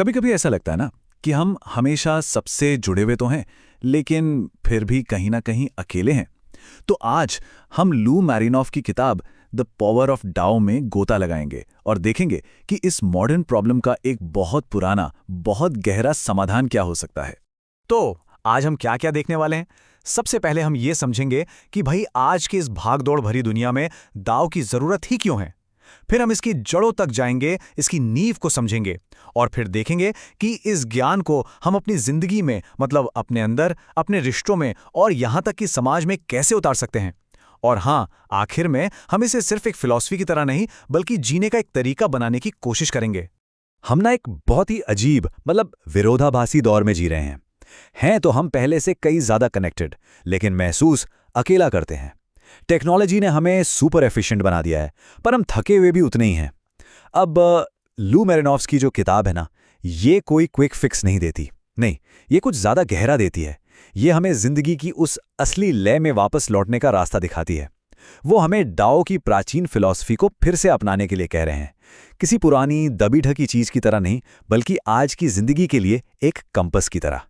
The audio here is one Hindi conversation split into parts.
कभी कभी ऐसा लगता है ना कि हम हमेशा सबसे जुड़े हुए तो हैं, लेकिन फिर भी कहीं ना कहीं अकेले हैं। तो आज हम लू मैरिनॉफ की किताब द पावर ऑफ डाओ में गोता लगाएंगे और देखेंगे कि इस मॉडर्न प्रॉब्लम का एक बहुत पुराना, बहुत गहरा समाधान क्या हो सकता है। तो आज हम क्या क्या देखने वाले हैं। सबसे पहले हम ये समझेंगे कि भाई आज की इस भागदौड़ भरी दुनिया में दाव की जरूरत ही क्यों है। फिर हम इसकी जड़ों तक जाएंगे, इसकी नींव को समझेंगे और फिर देखेंगे कि इस ज्ञान को हम अपनी जिंदगी में, मतलब अपने अंदर, अपने रिश्तों में और यहां तक कि समाज में कैसे उतार सकते हैं। और हाँ, आखिर में हम इसे सिर्फ एक फिलॉसफी की तरह नहीं बल्कि जीने का एक तरीका बनाने की कोशिश करेंगे। हम ना एक बहुत ही अजीब, मतलब विरोधाभासी दौर में जी रहे हैं तो हम पहले से कई ज्यादा कनेक्टेड, लेकिन महसूस अकेला करते हैं। टेक्नोलॉजी ने हमें सुपर एफिशिएंट बना दिया है, पर हम थके हुए भी उतने ही हैं। अब लू मैरिनॉफ्स की जो किताब है ना, ये कोई क्विक फिक्स नहीं देती, नहीं, ये कुछ ज्यादा गहरा देती है। ये हमें जिंदगी की उस असली लय में वापस लौटने का रास्ता दिखाती है। वो हमें डाओ की प्राचीन फिलॉसफी को फिर से अपनाने के लिए कह रहे हैं, किसी पुरानी दबी ढकी चीज की तरह नहीं, बल्कि आज की जिंदगी के लिए एक कंपस की तरह।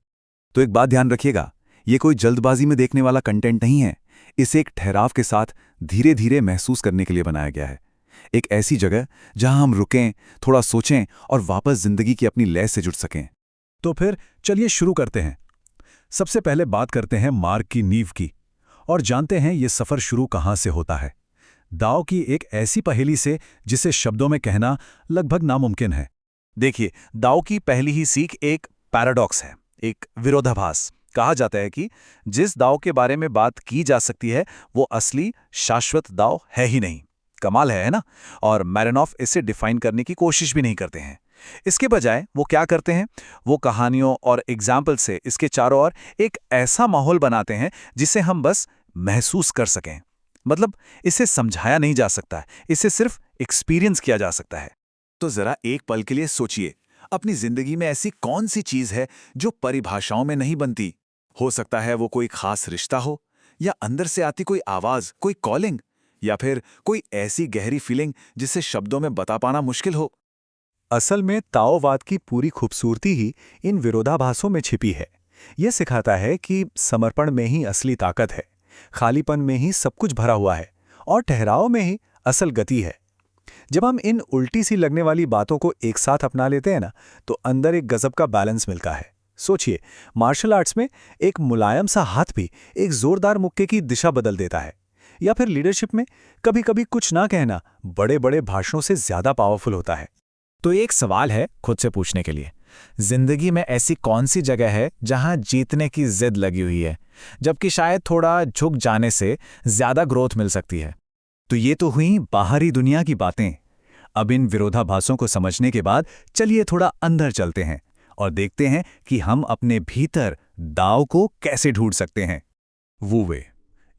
तो एक बात ध्यान रखिएगा, ये कोई जल्दबाजी में देखने वाला कंटेंट नहीं है। इसे एक ठहराव के साथ धीरे धीरे महसूस करने के लिए बनाया गया है। एक ऐसी जगह जहां हम रुकें, थोड़ा सोचें और वापस जिंदगी की अपनी लय से जुड़ सकें। तो फिर चलिए शुरू करते हैं। सबसे पहले बात करते हैं मार्ग की नींव की और जानते हैं ये सफर शुरू कहां से होता है। दाओ की एक ऐसी पहेली से जिसे शब्दों में कहना लगभग नामुमकिन है। देखिए, दाओ की पहली ही सीख एक पैराडॉक्स है, एक विरोधाभास। कहा जाता है कि जिस दाव के बारे में बात की जा सकती है वो असली शाश्वत दाव है ही नहीं। कमाल है ना? और मैरिनॉफ इसे डिफाइन करने की कोशिश भी नहीं करते हैं। इसके बजाय वो क्या करते हैं, वो कहानियों और एग्जाम्पल से इसके चारों ओर एक ऐसा माहौल बनाते हैं जिसे हम बस महसूस कर सकें। मतलब इसे समझाया नहीं जा सकता, इसे सिर्फ एक्सपीरियंस किया जा सकता है। तो जरा एक पल के लिए सोचिए, अपनी जिंदगी में ऐसी कौन सी चीज है जो परिभाषाओं में नहीं बनती। हो सकता है वो कोई खास रिश्ता हो, या अंदर से आती कोई आवाज, कोई कॉलिंग, या फिर कोई ऐसी गहरी फीलिंग जिसे शब्दों में बता पाना मुश्किल हो। असल में ताओवाद की पूरी खूबसूरती ही इन विरोधाभासों में छिपी है। यह सिखाता है कि समर्पण में ही असली ताकत है, खालीपन में ही सब कुछ भरा हुआ है और ठहराव में ही असल गति है। जब हम इन उल्टी सी लगने वाली बातों को एक साथ अपना लेते हैं ना, तो अंदर एक गजब का बैलेंस मिलता है। सोचिए, मार्शल आर्ट्स में एक मुलायम सा हाथ भी एक जोरदार मुक्के की दिशा बदल देता है। या फिर लीडरशिप में कभी कभी कुछ ना कहना बड़े बड़े भाषणों से ज्यादा पावरफुल होता है। तो एक सवाल है खुद से पूछने के लिए, जिंदगी में ऐसी कौन सी जगह है जहां जीतने की जिद लगी हुई है, जबकि शायद थोड़ा झुक जाने से ज्यादा ग्रोथ मिल सकती है। तो ये तो हुई बाहरी दुनिया की बातें। अब इन विरोधाभासों को समझने के बाद चलिए थोड़ा अंदर चलते हैं और देखते हैं कि हम अपने भीतर दाव को कैसे ढूंढ सकते हैं। वू वे,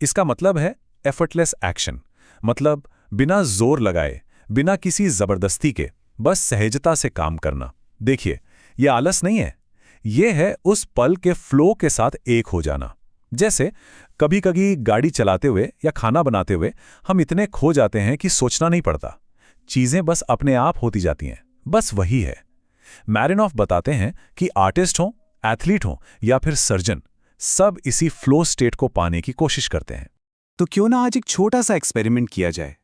इसका मतलब है एफर्टलेस एक्शन, मतलब बिना जोर लगाए, बिना किसी जबरदस्ती के, बस सहजता से काम करना। देखिए, यह आलस नहीं है, यह है उस पल के फ्लो के साथ एक हो जाना। जैसे कभी कभी गाड़ी चलाते हुए या खाना बनाते हुए हम इतने खो जाते हैं कि सोचना नहीं पड़ता, चीजें बस अपने आप होती जाती हैं। बस वही है। मैरिनॉफ बताते हैं कि आर्टिस्ट हों, एथलीट हों या फिर सर्जन, सब इसी फ्लो स्टेट को पाने की कोशिश करते हैं। तो क्यों ना आज एक छोटा सा एक्सपेरिमेंट किया जाए।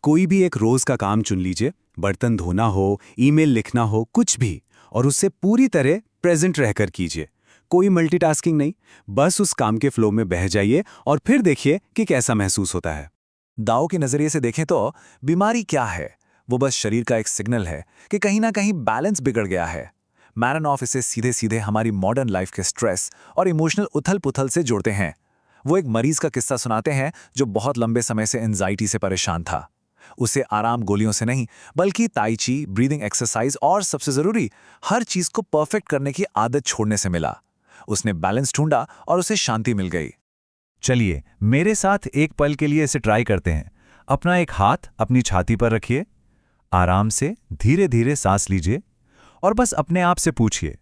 कोई भी एक रोज का काम चुन लीजिए, बर्तन धोना हो, ईमेल लिखना हो, कुछ भी, और उससे पूरी तरह प्रेजेंट रहकर कीजिए। कोई मल्टीटास्किंग नहीं, बस उस काम के फ्लो में बह जाइए और फिर देखिए कि कैसा महसूस होता है। दाव के नजरिए से देखें तो बीमारी क्या है? वो बस शरीर का एक सिग्नल है कि कहीं ना कहीं बैलेंस बिगड़ गया है। मैरिनॉफ इसे सीधे सीधे हमारी मॉडर्न लाइफ के स्ट्रेस और इमोशनल उथल पुथल से जोड़ते हैं। वो एक मरीज का किस्सा सुनाते हैं जो बहुत लंबे समय से एंजाइटी से परेशान था। उसे आराम गोलियों से नहीं, बल्कि ताई ची, ब्रीदिंग एक्सरसाइज और सबसे जरूरी, हर चीज को परफेक्ट करने की आदत छोड़ने से मिला। उसने बैलेंस ढूंढा और उसे शांति मिल गई। चलिए मेरे साथ एक पल के लिए इसे ट्राई करते हैं। अपना एक हाथ अपनी छाती पर रखिए, आराम से धीरे धीरे सांस लीजिए और बस अपने आप से पूछिए,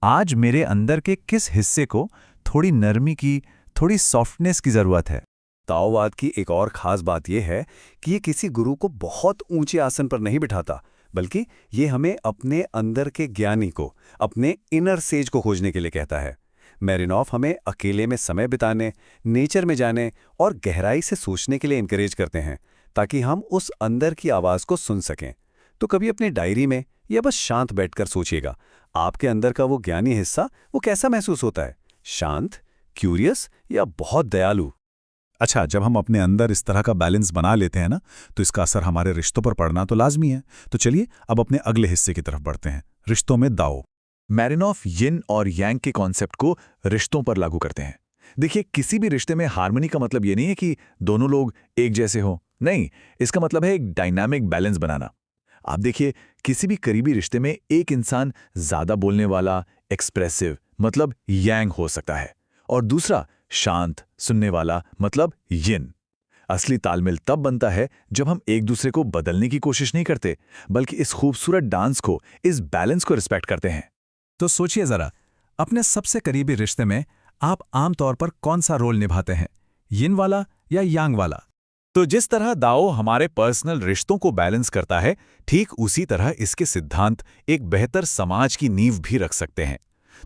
आज मेरे अंदर के किस हिस्से को थोड़ी नरमी की, थोड़ी सॉफ्टनेस की जरूरत है। ताओवाद की एक और खास बात यह है कि ये किसी गुरु को बहुत ऊंचे आसन पर नहीं बिठाता, बल्कि ये हमें अपने अंदर के ज्ञानी को, अपने इनर सेज को खोजने के लिए कहता है। मैरिनॉफ हमें अकेले में समय बिताने, नेचर में जाने और गहराई से सोचने के लिए इनकरेज करते हैं, ताकि हम उस अंदर की आवाज़ को सुन सकें। तो कभी अपनी डायरी में या बस शांत बैठकर सोचिएगा, आपके अंदर का वो ज्ञानी हिस्सा वो कैसा महसूस होता है, शांत, क्यूरियस या बहुत दयालु। अच्छा, जब हम अपने अंदर इस तरह का बैलेंस बना लेते हैं ना, तो इसका असर हमारे रिश्तों पर पड़ना तो लाजमी है। तो चलिए अब अपने अगले हिस्से की तरफ बढ़ते हैं, रिश्तों में दाओ। मैरिनॉफ यिन और यांग के कॉन्सेप्ट को रिश्तों पर लागू करते हैं। देखिए, किसी भी रिश्ते में हार्मनी का मतलब ये नहीं है कि दोनों लोग एक जैसे हों। नहीं, इसका मतलब है एक डायनामिक बैलेंस बनाना। आप देखिए, किसी भी करीबी रिश्ते में एक इंसान ज्यादा बोलने वाला, एक्सप्रेसिव मतलब यांग हो सकता है, और दूसरा शांत, सुनने वाला मतलब यिन। असली तालमेल तब बनता है जब हम एक दूसरे को बदलने की कोशिश नहीं करते, बल्कि इस खूबसूरत डांस को, इस बैलेंस को रिस्पेक्ट करते हैं। तो सोचिए जरा, अपने सबसे करीबी रिश्ते में आप आमतौर पर कौन सा रोल निभाते हैं, यिन वाला या यांग वाला? तो जिस तरह दाओ हमारे पर्सनल रिश्तों को बैलेंस करता है, ठीक उसी तरह इसके सिद्धांत एक बेहतर समाज की नींव भी रख सकते हैं।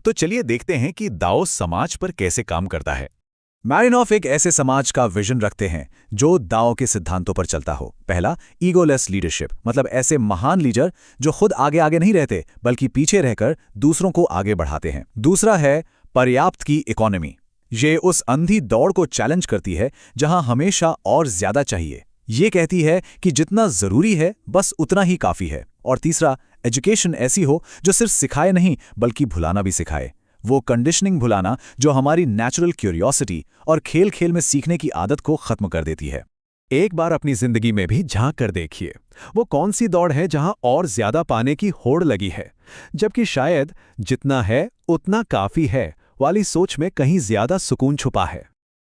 तो चलिए देखते हैं कि दाओ समाज पर कैसे काम करता है। मैरिनॉफ एक ऐसे समाज का विजन रखते हैं जो दाओ के सिद्धांतों पर चलता हो। पहला, ईगोलेस लीडरशिप, मतलब ऐसे महान लीडर जो खुद आगे आगे नहीं रहते बल्कि पीछे रहकर दूसरों को आगे बढ़ाते हैं। दूसरा है पर्याप्त की इकोनॉमी। ये उस अंधी दौड़ को चैलेंज करती है जहां हमेशा और ज्यादा चाहिए। ये कहती है कि जितना जरूरी है बस उतना ही काफी है। और तीसरा, एजुकेशन ऐसी हो जो सिर्फ सिखाए नहीं बल्कि भुलाना भी सिखाए। वो कंडीशनिंग भुलाना जो हमारी नेचुरल क्यूरियोसिटी और खेल खेल में सीखने की आदत को खत्म कर देती है। एक बार अपनी जिंदगी में भी झांक कर देखिए, वो कौन सी दौड़ है जहां और ज्यादा पाने की होड़ लगी है, जबकि शायद जितना है उतना काफी है वाली सोच में कहीं ज्यादा सुकून छुपा है।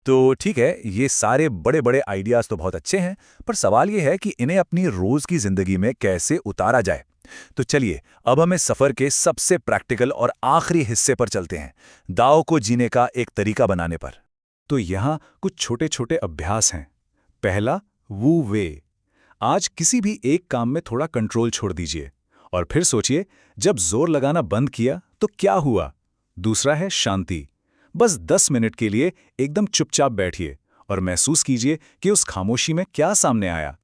तो ठीक है, ये सारे बड़े बड़े आइडियाज तो बहुत अच्छे हैं, पर सवाल ये है कि इन्हें अपनी रोज की जिंदगी में कैसे उतारा जाए। तो चलिए अब हमें सफर के सबसे प्रैक्टिकल और आखिरी हिस्से पर चलते हैं, दाओ को जीने का एक तरीका बनाने पर। तो यहां कुछ छोटे छोटे अभ्यास हैं। पहला, वू वे। आज किसी भी एक काम में थोड़ा कंट्रोल छोड़ दीजिए और फिर सोचिए, जब जोर लगाना बंद किया तो क्या हुआ। दूसरा है शांति। बस 10 मिनट के लिए एकदम चुपचाप बैठिए और महसूस कीजिए कि उस खामोशी में क्या सामने आया।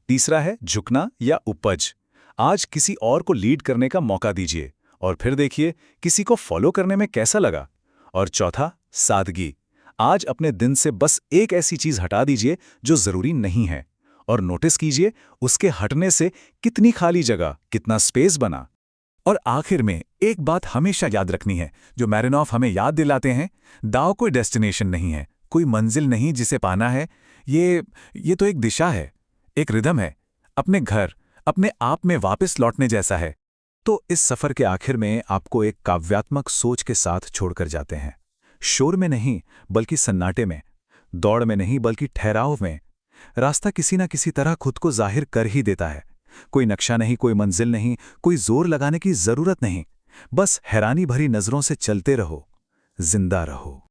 तीसरा है झुकना या उपज। आज किसी और को लीड करने का मौका दीजिए और फिर देखिए किसी को फॉलो करने में कैसा लगा। और चौथा, सादगी। आज अपने दिन से बस एक ऐसी चीज हटा दीजिए जो जरूरी नहीं है और नोटिस कीजिए उसके हटने से कितनी खाली जगह, कितना स्पेस बना। और आखिर में एक बात हमेशा याद रखनी है जो मैरिनॉफ हमें याद दिलाते हैं, दाओ कोई डेस्टिनेशन नहीं है, कोई मंजिल नहीं जिसे पाना है। ये तो एक दिशा है, एक रिदम है, अपने घर, अपने आप में वापस लौटने जैसा है। तो इस सफर के आखिर में आपको एक काव्यात्मक सोच के साथ छोड़कर जाते हैं। शोर में नहीं बल्कि सन्नाटे में, दौड़ में नहीं बल्कि ठहराव में। रास्ता किसी न किसी तरह खुद को जाहिर कर ही देता है। कोई नक्शा नहीं, कोई मंजिल नहीं, कोई जोर लगाने की जरूरत नहीं। बस हैरानी भरी नजरों से चलते रहो, जिंदा रहो।